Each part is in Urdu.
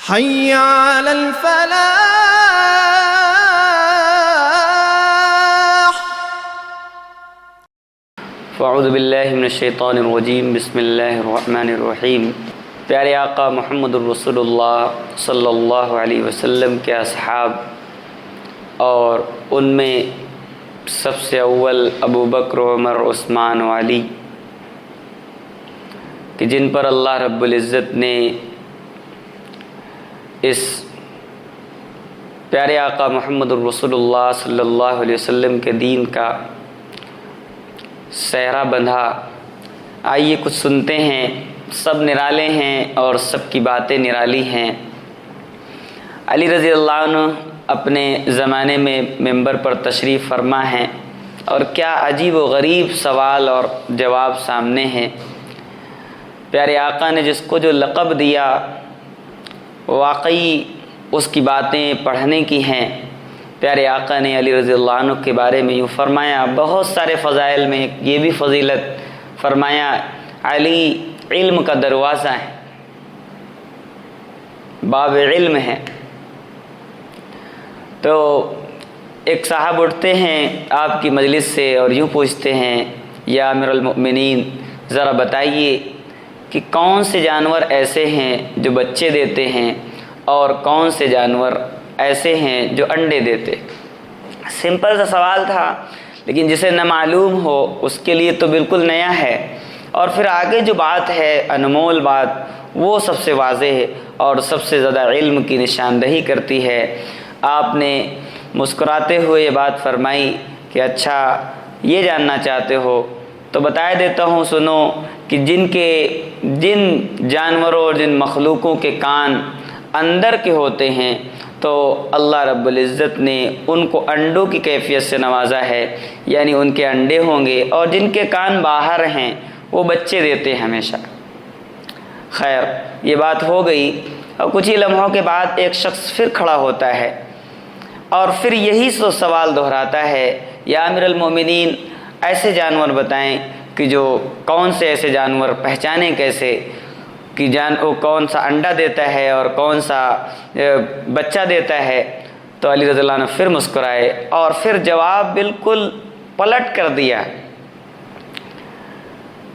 حي على الفلاح. فاعوذ باللہ من الشیطان الرجیم. بسم اللہ الرحمن الرحیم. پیارے آقا محمد الرسول اللہ صلی اللہ علیہ وسلم کے اصحاب اور ان میں سب سے اول ابو بکر عمر عثمان و علی کہ جن پر اللہ رب العزت نے اس پیارے آقا محمد الرسول اللہ صلی اللہ علیہ وسلم کے دین کا سہرا بندھا. آئیے کچھ سنتے ہیں. سب نرالے ہیں اور سب کی باتیں نرالی ہیں. علی رضی اللہ عنہ اپنے زمانے میں ممبر پر تشریف فرما ہیں اور کیا عجیب و غریب سوال اور جواب سامنے ہیں. پیارے آقا نے جس کو جو لقب دیا واقعی اس کی باتیں پڑھنے کی ہیں. پیارے آقا نے علی رضی اللہ عنہ کے بارے میں یوں فرمایا, بہت سارے فضائل میں یہ بھی فضیلت فرمایا, علی علم کا دروازہ ہے, باب علم ہے. تو ایک صاحب اٹھتے ہیں آپ کی مجلس سے اور یوں پوچھتے ہیں, یا امیر المؤمنین ذرا بتائیے کہ کون سے جانور ایسے ہیں جو بچے دیتے ہیں اور کون سے جانور ایسے ہیں جو انڈے دیتے. سمپل سا سوال تھا, لیکن جسے نہ معلوم ہو اس کے لیے تو بالکل نیا ہے. اور پھر آگے جو بات ہے انمول بات, وہ سب سے واضح ہے اور سب سے زیادہ علم کی نشاندہی کرتی ہے. آپ نے مسکراتے ہوئے یہ بات فرمائی کہ اچھا یہ جاننا چاہتے ہو تو بتا دیتا ہوں سنو کہ جن جانوروں اور جن مخلوقوں کے کان اندر کے ہوتے ہیں تو اللہ رب العزت نے ان کو انڈوں کی کیفیت سے نوازا ہے, یعنی ان کے انڈے ہوں گے, اور جن کے کان باہر ہیں وہ بچے دیتے ہیں ہمیشہ. خیر یہ بات ہو گئی, اور کچھ ہی لمحوں کے بعد ایک شخص پھر کھڑا ہوتا ہے اور پھر یہی سوال دہراتا ہے, یا امیر المومنین ایسے جانور بتائیں کہ جو کون سے ایسے جانور پہچانیں کیسے کہ وہ کون سا انڈا دیتا ہے اور کون سا بچہ دیتا ہے. تو علی رضی اللہ عنہ پھر مسکرائے اور پھر جواب بالکل پلٹ کر دیا.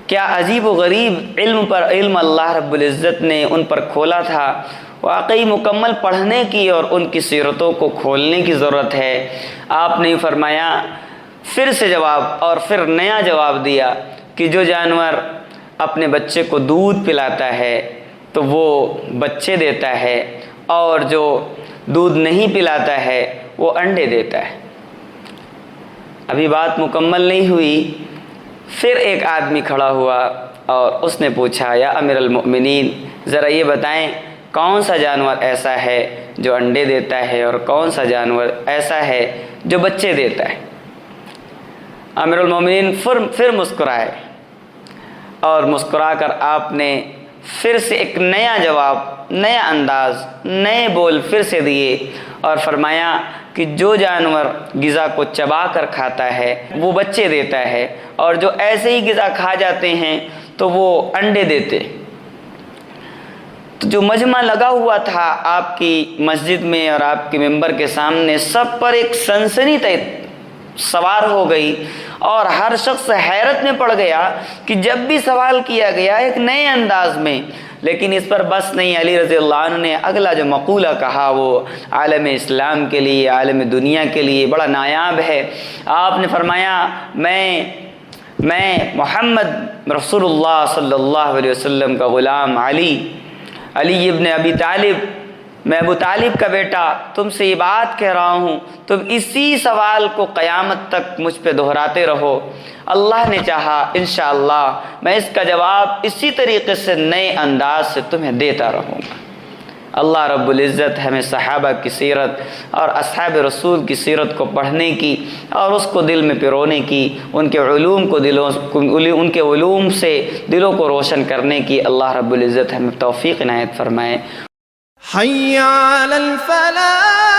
کیا عجیب و غریب علم اللہ رب العزت نے ان پر کھولا تھا. واقعی مکمل پڑھنے کی اور ان کی سیرتوں کو کھولنے کی ضرورت ہے. آپ نے فرمایا پھر سے جواب, اور پھر نیا جواب دیا کہ جو جانور اپنے بچے کو دودھ پلاتا ہے تو وہ بچے دیتا ہے, اور جو دودھ نہیں پلاتا ہے وہ انڈے دیتا ہے. ابھی بات مکمل نہیں ہوئی, پھر ایک آدمی کھڑا ہوا اور اس نے پوچھا, یا امیر المؤمنین ذرا یہ بتائیں کون سا جانور ایسا ہے جو انڈے دیتا ہے اور کون سا جانور ایسا ہے جو بچے دیتا ہے. امیر المؤمنین پھر مسکرائے, اور مسکرا کر آپ نے پھر سے ایک نیا جواب, نیا انداز, نئے بول پھر سے دیے اور فرمایا کہ جو جانور غذا کو چبا کر کھاتا ہے وہ بچے دیتا ہے, اور جو ایسے ہی غذا کھا جاتے ہیں تو وہ انڈے دیتے. تو جو مجمع لگا ہوا تھا آپ کی مسجد میں اور آپ کے ممبر کے سامنے, سب پر ایک سنسنی سوار ہو گئی, اور ہر شخص حیرت میں پڑ گیا کہ جب بھی سوال کیا گیا ایک نئے انداز میں. لیکن اس پر بس نہیں, علی رضی اللہ عنہ نے اگلا جو مقولہ کہا وہ عالم اسلام کے لیے, عالم دنیا کے لیے بڑا نایاب ہے. آپ نے فرمایا میں محمد رسول اللہ صلی اللہ علیہ وسلم کا غلام علی ابن ابی طالب, میں ابو طالب کا بیٹا تم سے یہ بات کہہ رہا ہوں, تم اسی سوال کو قیامت تک مجھ پہ دہراتے رہو. اللہ نے چاہا انشاءاللہ میں اس کا جواب اسی طریقے سے نئے انداز سے تمہیں دیتا رہوں گا. اللہ رب العزت ہمیں صحابہ کی سیرت اور اصحاب رسول کی سیرت کو پڑھنے کی اور اس کو دل میں پرونے کی, ان کے علوم سے دلوں کو روشن کرنے کی اللہ رب العزت ہمیں توفیق عنایت فرمائے. حي على الفلاح.